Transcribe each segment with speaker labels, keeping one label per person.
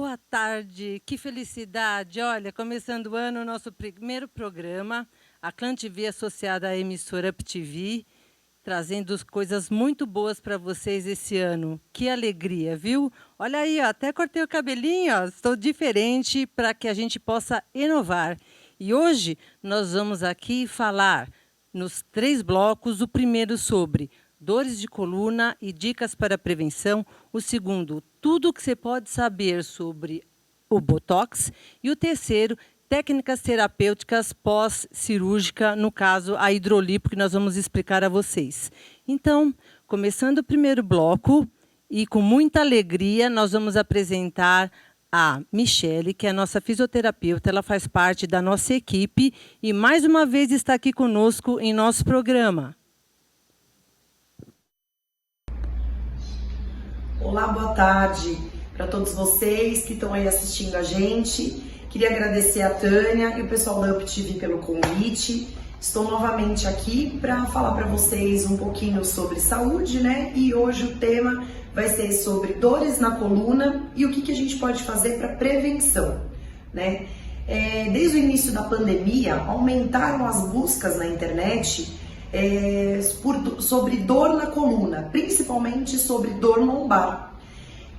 Speaker 1: Boa tarde, que felicidade! Olha, começando o ano, o nosso primeiro programa, a Clã TV associada à emissora Up TV, trazendo coisas muito boas para vocês esse ano. Que alegria, viu? Olha aí, ó, até cortei o cabelinho, ó, estou diferente para que a gente possa inovar. E hoje nós vamos aqui falar nos 3 blocos, o primeiro sobre dores de coluna e dicas para prevenção, o segundo, tudo o que você pode saber sobre o Botox, e o terceiro, técnicas terapêuticas pós-cirúrgica, no caso, a hidrolipo, que nós vamos explicar a vocês. Então, começando o primeiro bloco, e com muita alegria, nós vamos apresentar a Michele, que é a nossa fisioterapeuta, ela faz parte da nossa equipe, e mais uma vez está aqui conosco em nosso programa.
Speaker 2: Olá, boa tarde para todos vocês que estão aí assistindo a gente. Queria agradecer a Tânia e o pessoal da Up TV pelo convite. Estou novamente aqui para falar para vocês um pouquinho sobre saúde, né? E hoje o tema vai ser sobre dores na coluna e o que a gente pode fazer para prevenção, né? Desde o início da pandemia, aumentaram as buscas na internet sobre dor na coluna, principalmente sobre dor lombar.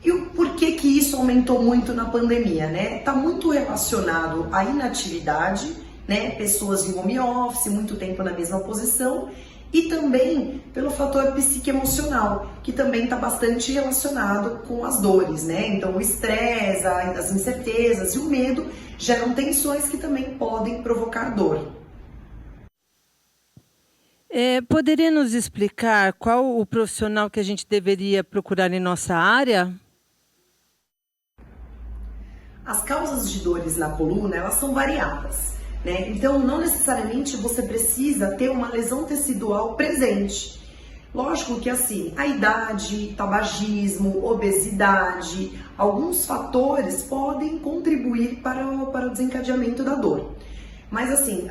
Speaker 2: E o porquê que isso aumentou muito na pandemia, né? Tá muito relacionado à inatividade, né? Pessoas em home office, muito tempo na mesma posição, e também pelo fator psicoemocional, que também está bastante relacionado com as dores, né? Então o estresse, as incertezas e o medo geram tensões que também podem provocar dor.
Speaker 1: Poderia nos explicar qual o profissional que a gente deveria procurar em nossa área?
Speaker 2: As causas de dores na coluna, elas são variadas, né? Então, não necessariamente você precisa ter uma lesão tecidual presente. Lógico que assim, a idade, tabagismo, obesidade, alguns fatores podem contribuir para o desencadeamento da dor. Mas assim,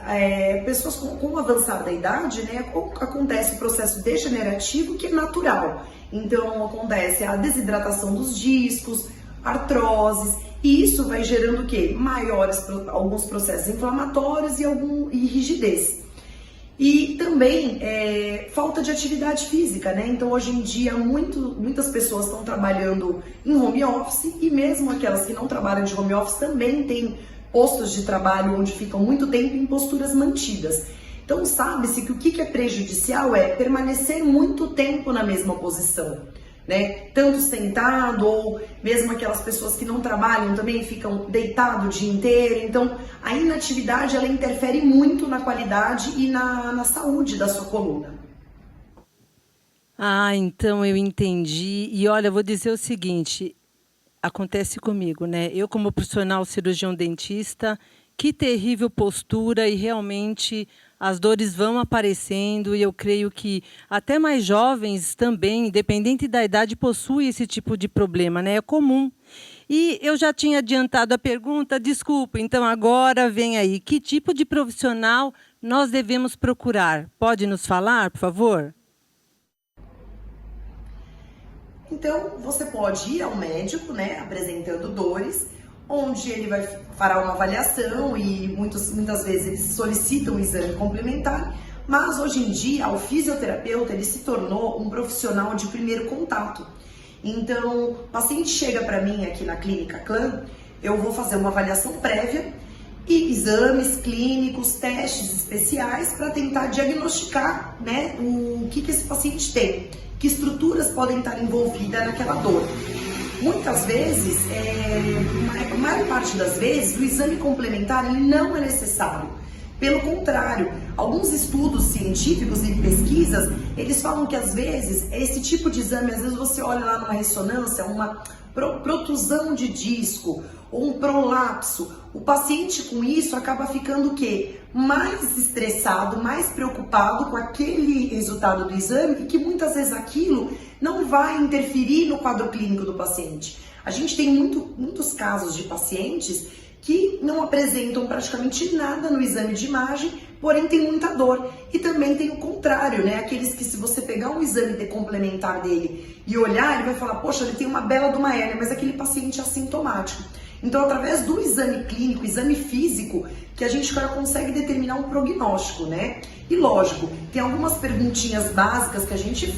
Speaker 2: pessoas com o avançar da idade, né, acontece o processo degenerativo que é natural. Então acontece a desidratação dos discos, artroses, e isso vai gerando o quê? Alguns processos inflamatórios e rigidez. E também falta de atividade física, né? Então hoje em dia muitas pessoas estão trabalhando em home office, e mesmo aquelas que não trabalham de home office também têm postos de trabalho onde ficam muito tempo em posturas mantidas. Então sabe-se que o que é prejudicial é permanecer muito tempo na mesma posição, né? Tanto sentado, ou mesmo aquelas pessoas que não trabalham também ficam deitados o dia inteiro. Então a inatividade, ela interfere muito na qualidade e na saúde da sua coluna.
Speaker 1: Ah, então eu entendi. E olha, eu vou dizer o seguinte, acontece comigo, né? Eu, como profissional cirurgião dentista, que terrível postura, e realmente as dores vão aparecendo, e eu creio que até mais jovens também, independente da idade, possuem esse tipo de problema, né? É comum. E eu já tinha adiantado a pergunta, desculpa, então agora vem aí, que tipo de profissional nós devemos procurar? Pode nos falar, por favor?
Speaker 2: Então, você pode ir ao médico, né, apresentando dores, onde ele fará uma avaliação, e muitas vezes eles solicitam um exame complementar, mas hoje em dia o fisioterapeuta, ele se tornou um profissional de primeiro contato. Então, o paciente chega para mim aqui na clínica Clã, eu vou fazer uma avaliação prévia e exames clínicos, testes especiais para tentar diagnosticar, né, o que esse paciente tem, que estruturas podem estar envolvidas naquela dor. Muitas vezes, a maior parte das vezes, o exame complementar ele não é necessário. Pelo contrário, alguns estudos científicos e pesquisas, eles falam que às vezes, esse tipo de exame, às vezes você olha lá numa ressonância, uma protusão de disco ou um prolapso, o paciente com isso acaba ficando o quê? Mais estressado, mais preocupado com aquele resultado do exame, e que muitas vezes aquilo não vai interferir no quadro clínico do paciente. A gente tem muitos casos de pacientes que não apresentam praticamente nada no exame de imagem, porém tem muita dor. E também tem o contrário, né? Aqueles que, se você pegar um exame complementar dele e olhar, ele vai falar, poxa, ele tem uma bela de uma hérnia, mas aquele paciente é assintomático. Então, através do exame clínico, exame físico, que a gente agora consegue determinar um prognóstico, né? E lógico, tem algumas perguntinhas básicas que a gente faz.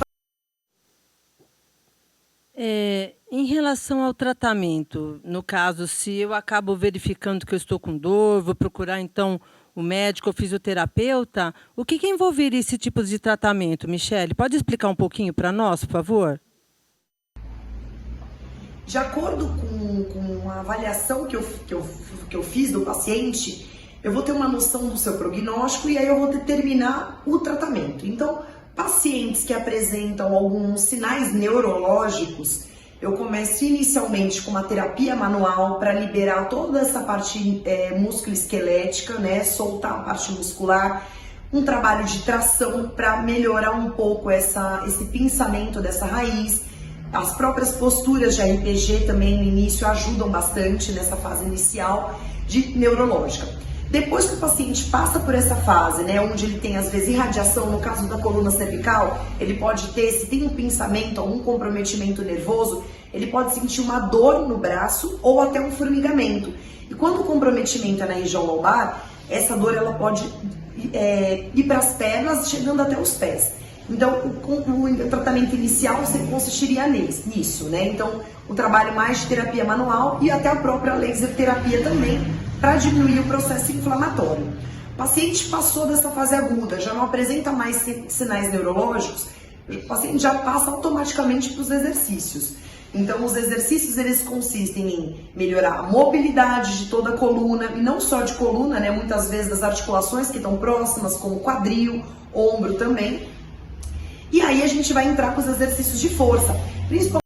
Speaker 1: Em relação ao tratamento, no caso, se eu acabo verificando que eu estou com dor, vou procurar então o médico, o fisioterapeuta, o que envolveria esse tipo de tratamento, Michele? Pode explicar um pouquinho para nós, por favor?
Speaker 2: De acordo com a avaliação que eu fiz do paciente, eu vou ter uma noção do seu prognóstico e aí eu vou determinar o tratamento. Então, pacientes que apresentam alguns sinais neurológicos, eu começo inicialmente com uma terapia manual para liberar toda essa parte musculoesquelética, né? Soltar a parte muscular, um trabalho de tração para melhorar um pouco esse pinçamento dessa raiz. As próprias posturas de RPG também no início ajudam bastante nessa fase inicial de neurológica. Depois que o paciente passa por essa fase, né, onde ele tem às vezes irradiação, no caso da coluna cervical, ele pode ter, se tem um pinçamento, algum comprometimento nervoso, ele pode sentir uma dor no braço ou até um formigamento. E quando o comprometimento é na região lombar, essa dor ela pode ir para as pernas, chegando até os pés. Então, o tratamento inicial consistiria nisso, né? Então, o trabalho mais de terapia manual e até a própria laser terapia também, para diminuir o processo inflamatório. O paciente passou dessa fase aguda, já não apresenta mais sinais neurológicos, o paciente já passa automaticamente para os exercícios. Então, os exercícios, eles consistem em melhorar a mobilidade de toda a coluna, e não só de coluna, né? Muitas vezes das articulações que estão próximas, como quadril, ombro também. E aí a gente vai entrar com os exercícios de força, principalmente.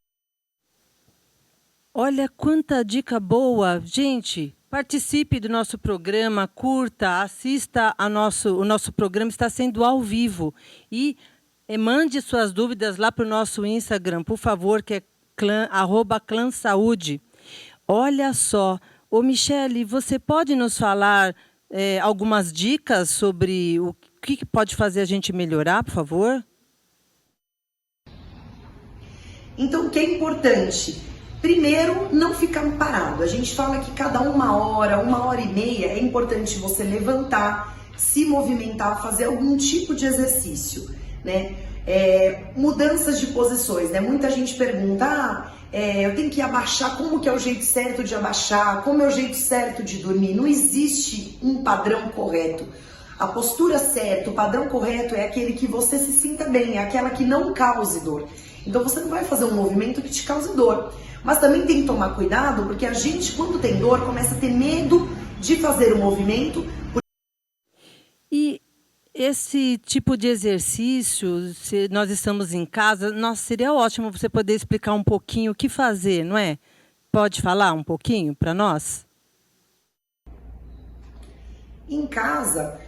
Speaker 1: Olha quanta dica boa, gente! Participe do nosso programa, curta, assista o nosso programa, está sendo ao vivo. E mande suas dúvidas lá para o nosso Instagram, por favor, que é @clansaúde. Olha só, ô Michele, você pode nos falar algumas dicas sobre o que pode fazer a gente melhorar, por favor?
Speaker 2: Então, o que é importante? Primeiro, não ficar parado. A gente fala que cada uma hora e meia, é importante você levantar, se movimentar, fazer algum tipo de exercício, né? Mudanças de posições, né? Muita gente pergunta, eu tenho que abaixar, como que é o jeito certo de abaixar? Como é o jeito certo de dormir? Não existe um padrão correto. A postura certa, o padrão correto é aquele que você se sinta bem, é aquela que não cause dor. Então você não vai fazer um movimento que te cause dor. Mas também tem que tomar cuidado, porque a gente, quando tem dor, começa a ter medo de fazer o movimento.
Speaker 1: E esse tipo de exercício, se nós estamos em casa, seria ótimo você poder explicar um pouquinho o que fazer, não é? Pode falar um pouquinho para nós?
Speaker 2: Em casa,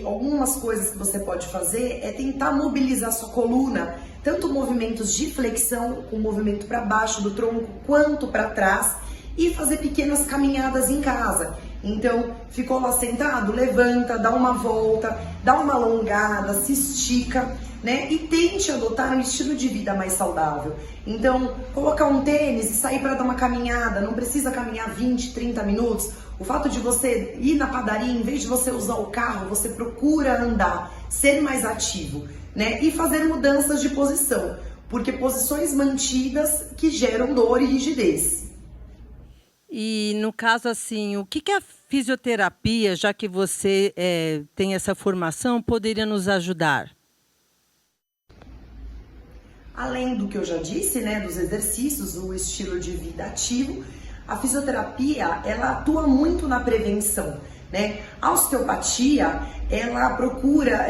Speaker 2: algumas coisas que você pode fazer é tentar mobilizar sua coluna, tanto movimentos de flexão, com movimento para baixo do tronco, quanto para trás, e fazer pequenas caminhadas em casa. Então, ficou lá sentado, levanta, dá uma volta, dá uma alongada, se estica, né? E tente adotar um estilo de vida mais saudável. Então, colocar um tênis e sair para dar uma caminhada, não precisa caminhar 20, 30 minutos. O fato de você ir na padaria, em vez de você usar o carro, você procura andar, ser mais ativo, né? E fazer mudanças de posição, porque posições mantidas que geram dor e rigidez.
Speaker 1: E no caso assim, o que a fisioterapia, já que você tem essa formação, poderia nos ajudar?
Speaker 2: Além do que eu já disse, né, dos exercícios, o estilo de vida ativo, a fisioterapia, ela atua muito na prevenção, né? A osteopatia, ela procura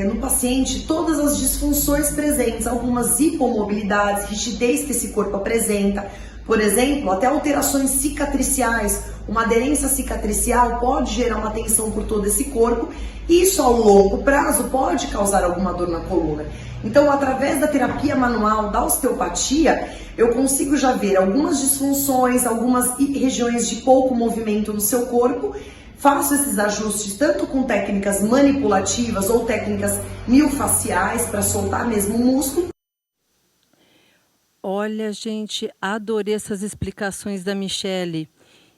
Speaker 2: no paciente todas as disfunções presentes, algumas hipomobilidades, rigidez que esse corpo apresenta. Por exemplo, até alterações cicatriciais, uma aderência cicatricial pode gerar uma tensão por todo esse corpo e isso ao longo prazo pode causar alguma dor na coluna. Então, através da terapia manual da osteopatia, eu consigo já ver algumas disfunções, algumas regiões de pouco movimento no seu corpo, faço esses ajustes tanto com técnicas manipulativas ou técnicas miofaciais para soltar mesmo o músculo.
Speaker 1: Olha, gente, adorei essas explicações da Michele.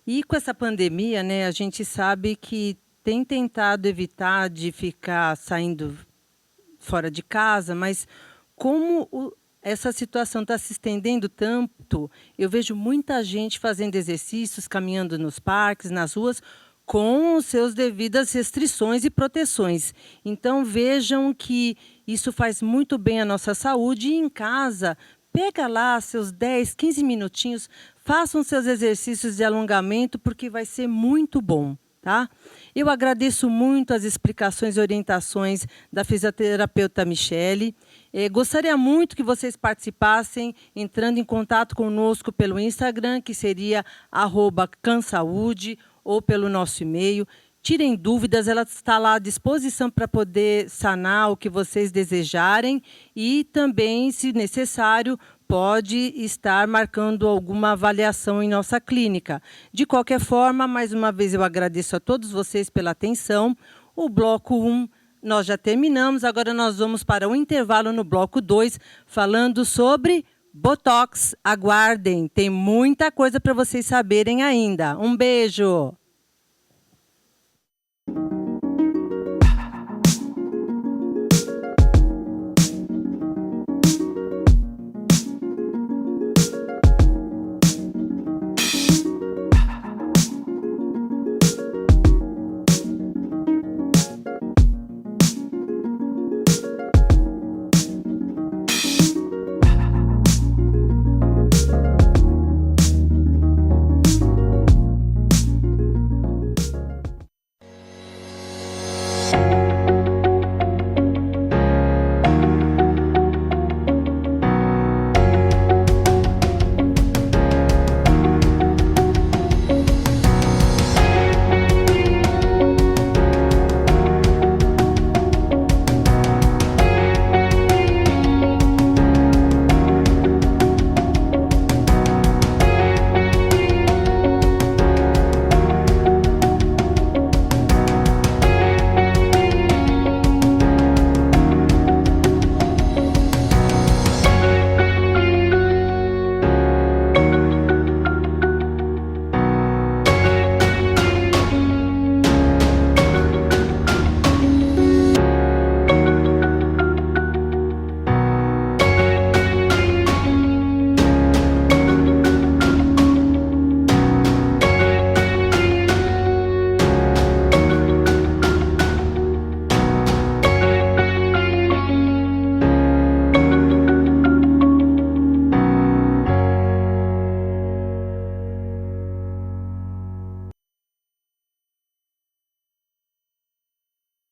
Speaker 1: E com essa pandemia, né, a gente sabe que tem tentado evitar de ficar saindo fora de casa, mas como essa situação está se estendendo tanto, eu vejo muita gente fazendo exercícios, caminhando nos parques, nas ruas, com os seus devidas restrições e proteções. Então vejam que isso faz muito bem à nossa saúde e em casa, pega lá seus 10, 15 minutinhos, façam seus exercícios de alongamento, porque vai ser muito bom. Tá? Eu agradeço muito as explicações e orientações da fisioterapeuta Michele. Gostaria muito que vocês participassem, entrando em contato conosco pelo Instagram, que seria @cansaude, ou pelo nosso e-mail. Tirem dúvidas, ela está lá à disposição para poder sanar o que vocês desejarem e também, se necessário, pode estar marcando alguma avaliação em nossa clínica. De qualquer forma, mais uma vez eu agradeço a todos vocês pela atenção. O bloco 1 nós já terminamos, agora nós vamos para o intervalo no bloco 2, falando sobre Botox. Aguardem, tem muita coisa para vocês saberem ainda. Um beijo!